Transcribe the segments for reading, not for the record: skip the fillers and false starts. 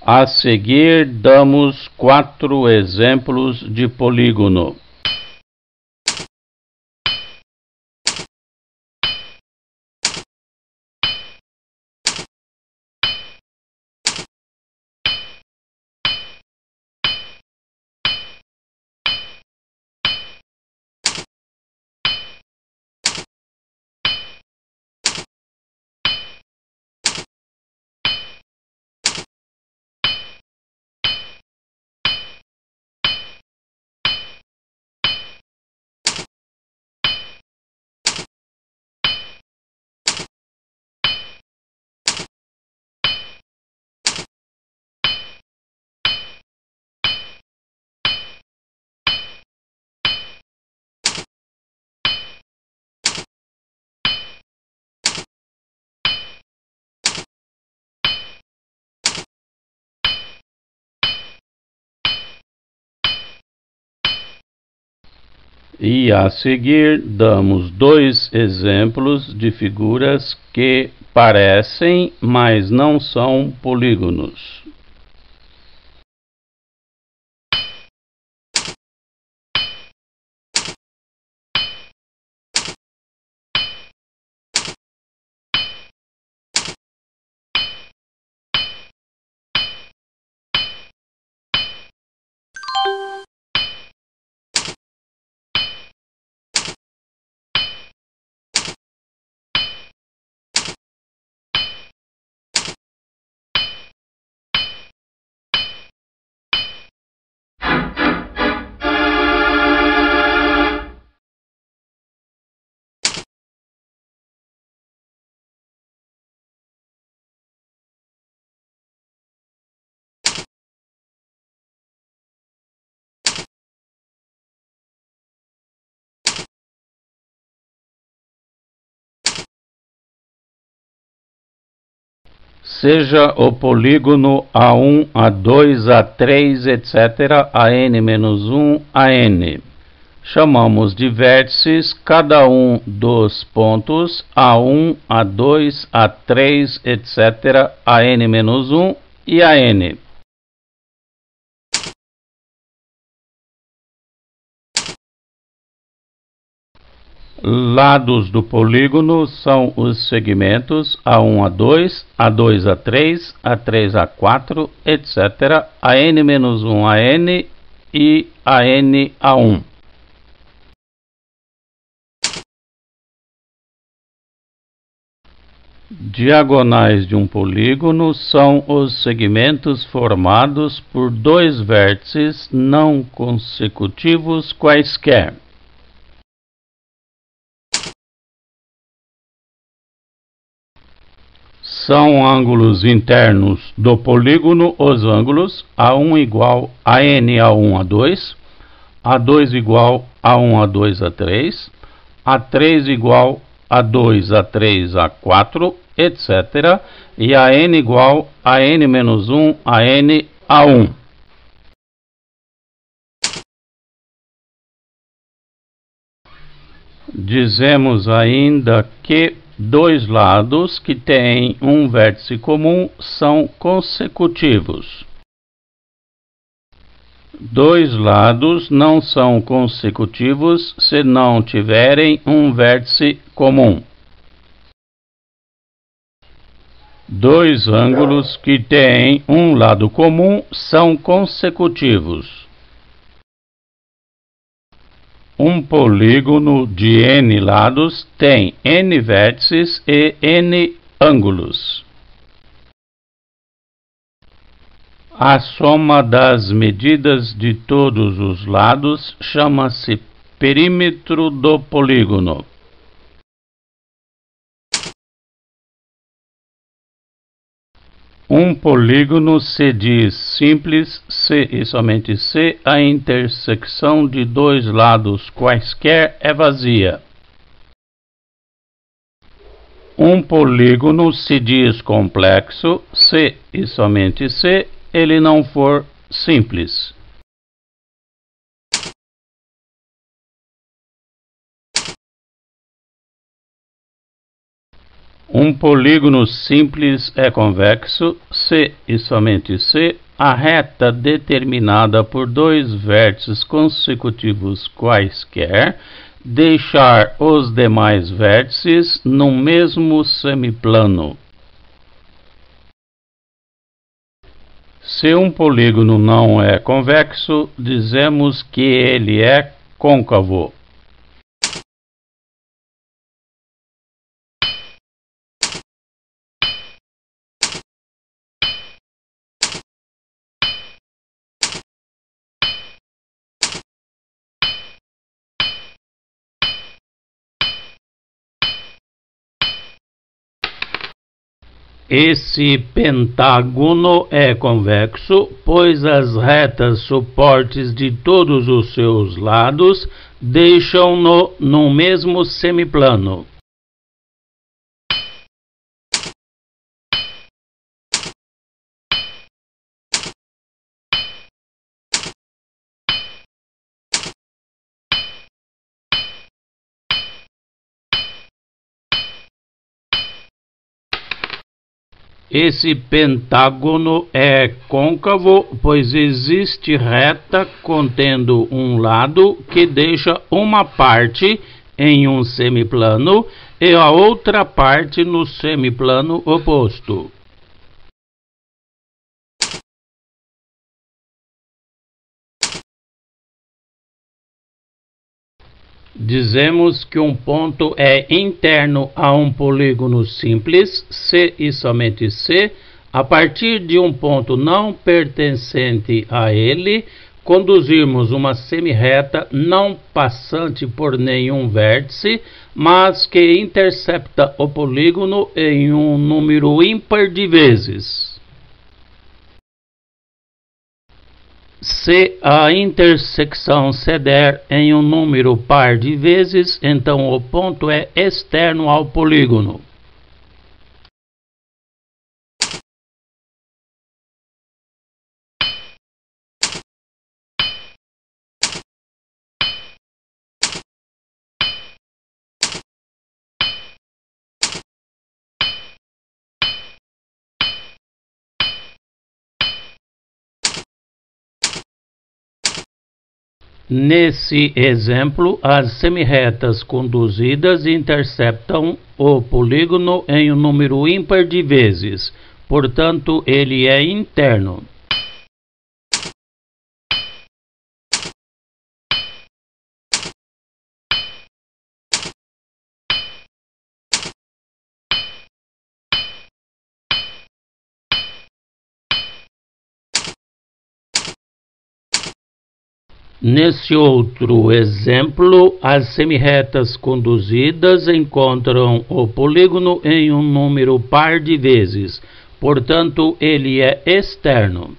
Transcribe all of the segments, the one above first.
A seguir, damos 4 exemplos de polígono. E a seguir, damos 2 exemplos de figuras que parecem, mas não são polígonos. Seja o polígono A1, A2, A3, etc., a n-1, a n. Chamamos de vértices cada um dos pontos A1, A2, A3, etc., a n-1 e a n. Lados do polígono são os segmentos A1, A2, A2, A3, A3, A4, etc., a n-1, a n e a n, A1. Diagonais de um polígono são os segmentos formados por 2 vértices não consecutivos quaisquer. São ângulos internos do polígono os ângulos A1 igual a n A1 A2, A2 igual a 1 A2 A3, A3 igual a 2 A3 A4, etc. e a n igual a n-1 a n A1. Dizemos ainda que 2 lados que têm um vértice comum são consecutivos. 2 lados não são consecutivos se não tiverem um vértice comum. 2 ângulos que têm um lado comum são consecutivos. Um polígono de n lados tem n vértices e n ângulos. A soma das medidas de todos os lados chama-se perímetro do polígono. Um polígono se diz simples se e somente se a intersecção de 2 lados quaisquer é vazia. Um polígono se diz complexo se e somente se ele não for simples. Um polígono simples é convexo se e somente se a reta determinada por dois vértices consecutivos quaisquer deixar os demais vértices no mesmo semiplano. Se um polígono não é convexo, dizemos que ele é côncavo. Esse pentágono é convexo, pois as retas suportes de todos os seus lados deixam-no no mesmo semiplano. Esse pentágono é côncavo, pois existe reta contendo um lado que deixa uma parte em um semiplano e a outra parte no semiplano oposto. Dizemos que um ponto é interno a um polígono simples, se e somente se, a partir de um ponto não pertencente a ele, conduzirmos uma semirreta não passante por nenhum vértice, mas que intercepta o polígono em um número ímpar de vezes. Se a intersecção se der em um número par de vezes, então o ponto é externo ao polígono. Nesse exemplo, as semirretas conduzidas interceptam o polígono em um número ímpar de vezes, portanto, ele é interno. Nesse outro exemplo, as semirretas conduzidas encontram o polígono em um número par de vezes, portanto, ele é externo.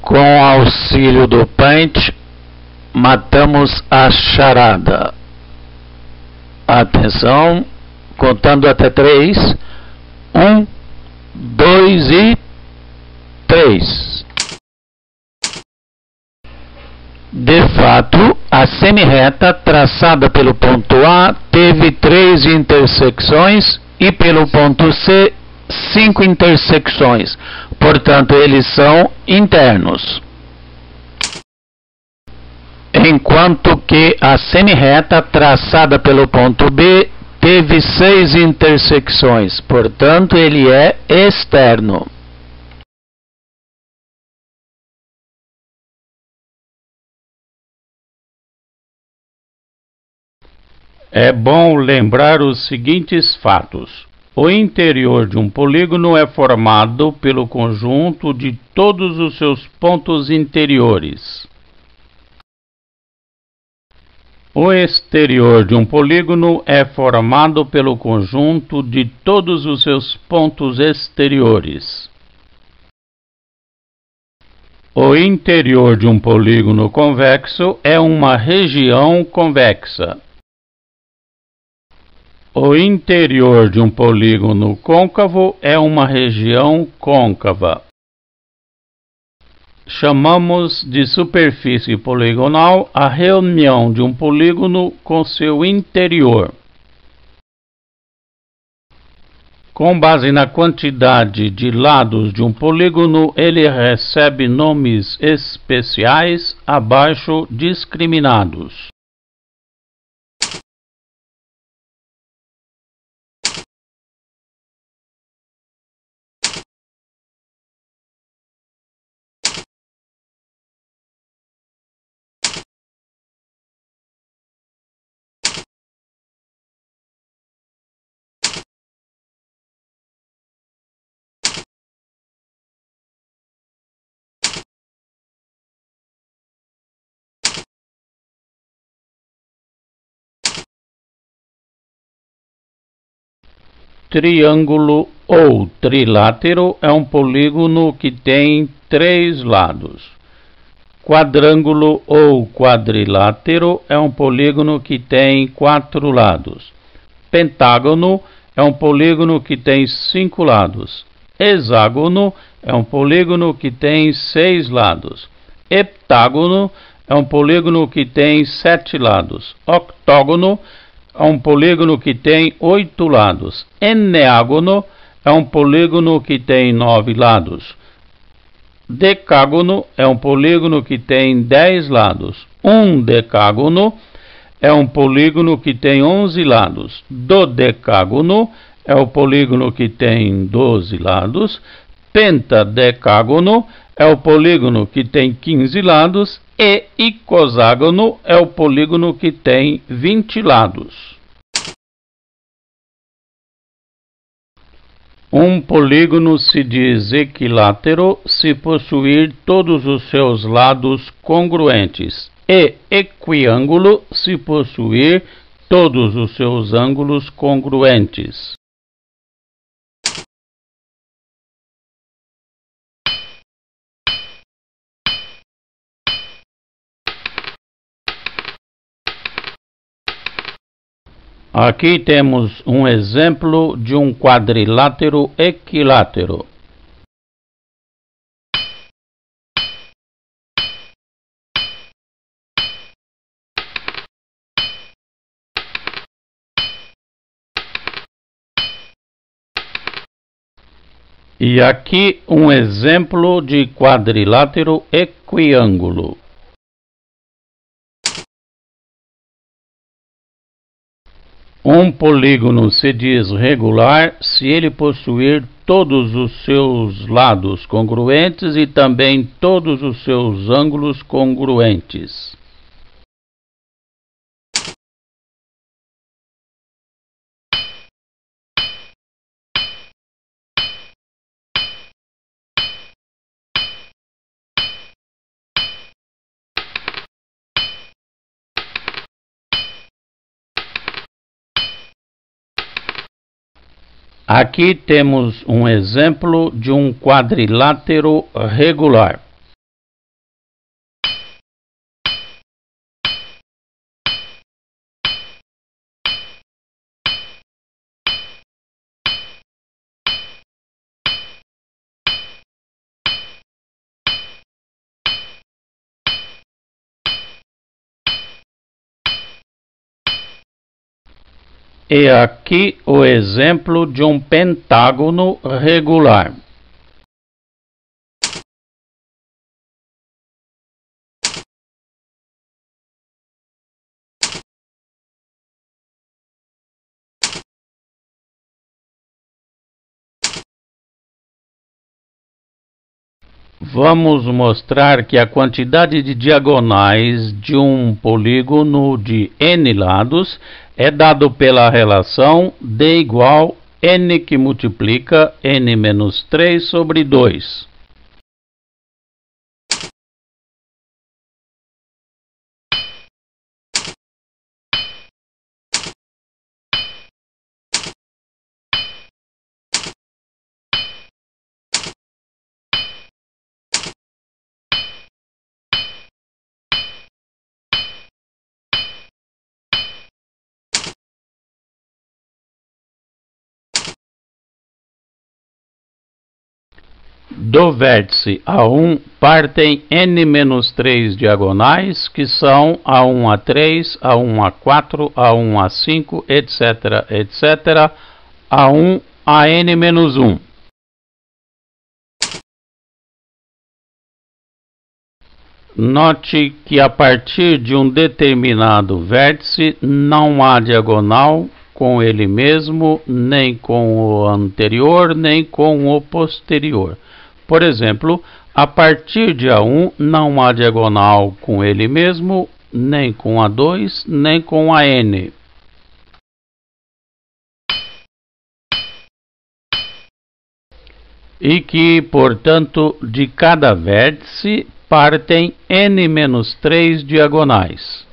Com auxílio do Paint, matamos a charada. Atenção, contando até 3. 1, 2 e 3. De fato, a semirreta traçada pelo ponto A teve 3 intersecções e pelo ponto C 5 intersecções, portanto eles são internos. Enquanto que a semirreta traçada pelo ponto B teve 6 intersecções, portanto ele é externo. É bom lembrar os seguintes fatos. O interior de um polígono é formado pelo conjunto de todos os seus pontos interiores. O exterior de um polígono é formado pelo conjunto de todos os seus pontos exteriores. O interior de um polígono convexo é uma região convexa. O interior de um polígono côncavo é uma região côncava. Chamamos de superfície poligonal a reunião de um polígono com seu interior. Com base na quantidade de lados de um polígono, ele recebe nomes especiais abaixo discriminados. Triângulo ou trilátero é um polígono que tem 3 lados. Quadrângulo ou quadrilátero é um polígono que tem 4 lados. Pentágono é um polígono que tem 5 lados. Hexágono é um polígono que tem 6 lados. Heptágono é um polígono que tem 7 lados. Octógono é um polígono que tem 8 lados. Eneágono é um polígono que tem 9 lados. Decágono é um polígono que tem 10 lados. Um decágono é um polígono que tem 11 lados. Dodecágono é o polígono que tem 12 lados. Pentadecágono é o polígono que tem 15 lados. E icoságono é o polígono que tem 20 lados. Um polígono se diz equilátero se possuir todos os seus lados congruentes, e equiângulo se possuir todos os seus ângulos congruentes. Aqui temos um exemplo de um quadrilátero equilátero. E aqui um exemplo de quadrilátero equiângulo. Um polígono se diz regular se ele possuir todos os seus lados congruentes e também todos os seus ângulos congruentes. Aqui temos um exemplo de um quadrilátero regular. E aqui o exemplo de um pentágono regular. Vamos mostrar que a quantidade de diagonais de um polígono de n lados é dado pela relação D = n que multiplica n menos 3 sobre 2. Do vértice A1 partem n menos 3 diagonais, que são A1, A3, A1, A4, A1, A5, etc, etc, A1 a n menos 1. Note que a partir de um determinado vértice não há diagonal com ele mesmo, nem com o anterior, nem com o posterior. Por exemplo, a partir de A1 não há diagonal com ele mesmo, nem com A2, nem com a n. E que, portanto, de cada vértice partem n menos 3 diagonais.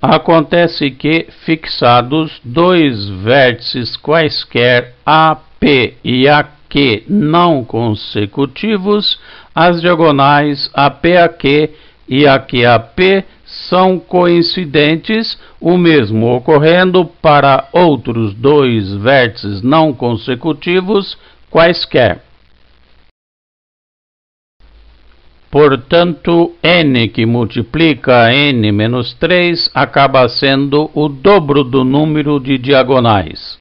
Acontece que, fixados dois vértices quaisquer AP e AQ não consecutivos, as diagonais APAQ e AQAP são coincidentes, o mesmo ocorrendo para outros dois vértices não consecutivos quaisquer. Portanto, n que multiplica n menos 3 acaba sendo o dobro do número de diagonais.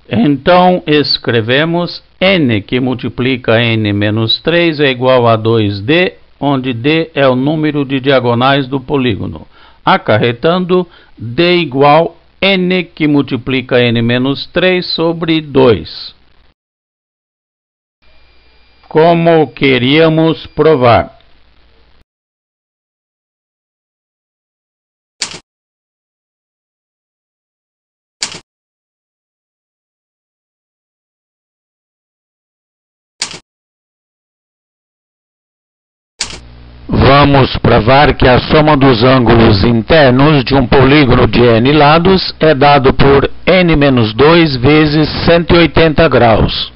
Então, escrevemos n que multiplica n menos 3 é igual a 2d, onde d é o número de diagonais do polígono, acarretando d igual n que multiplica n menos 3 sobre 2. Como queríamos provar. Vamos provar que a soma dos ângulos internos de um polígono de n lados é dado por n menos 2 vezes 180 graus.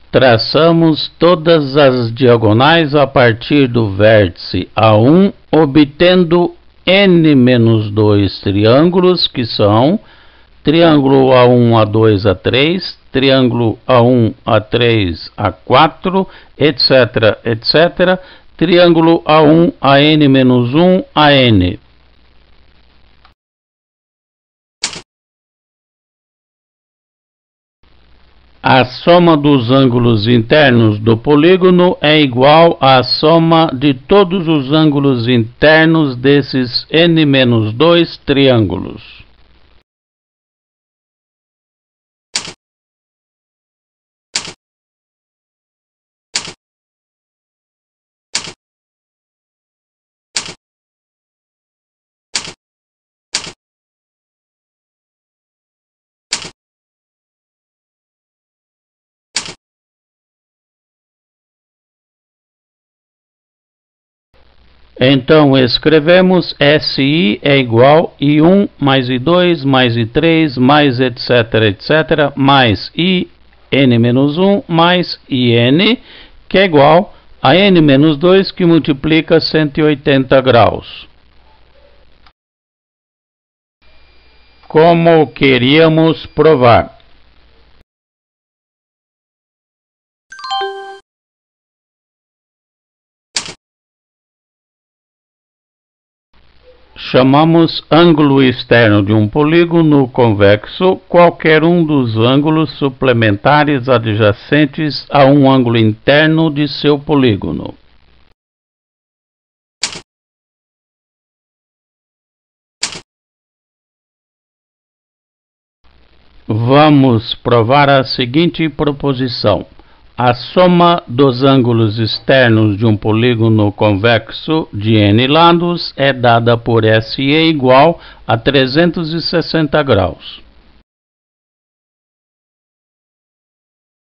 Traçamos todas as diagonais a partir do vértice A1, obtendo n menos 2 triângulos, que são triângulo A1, A2, A3, triângulo A1, A3, A4, etc, etc, triângulo A1, AN menos 1, AN. A soma dos ângulos internos do polígono é igual à soma de todos os ângulos internos desses n menos 2 triângulos. Então escrevemos SI é igual I1 mais I2 mais I3 mais etc, etc, mais IN-1 mais IN, que é igual a N-2 que multiplica 180 graus. Como queríamos provar. Chamamos ângulo externo de um polígono convexo qualquer um dos ângulos suplementares adjacentes a um ângulo interno de seu polígono. Vamos provar a seguinte proposição. A soma dos ângulos externos de um polígono convexo de n lados é dada por SE igual a 360 graus.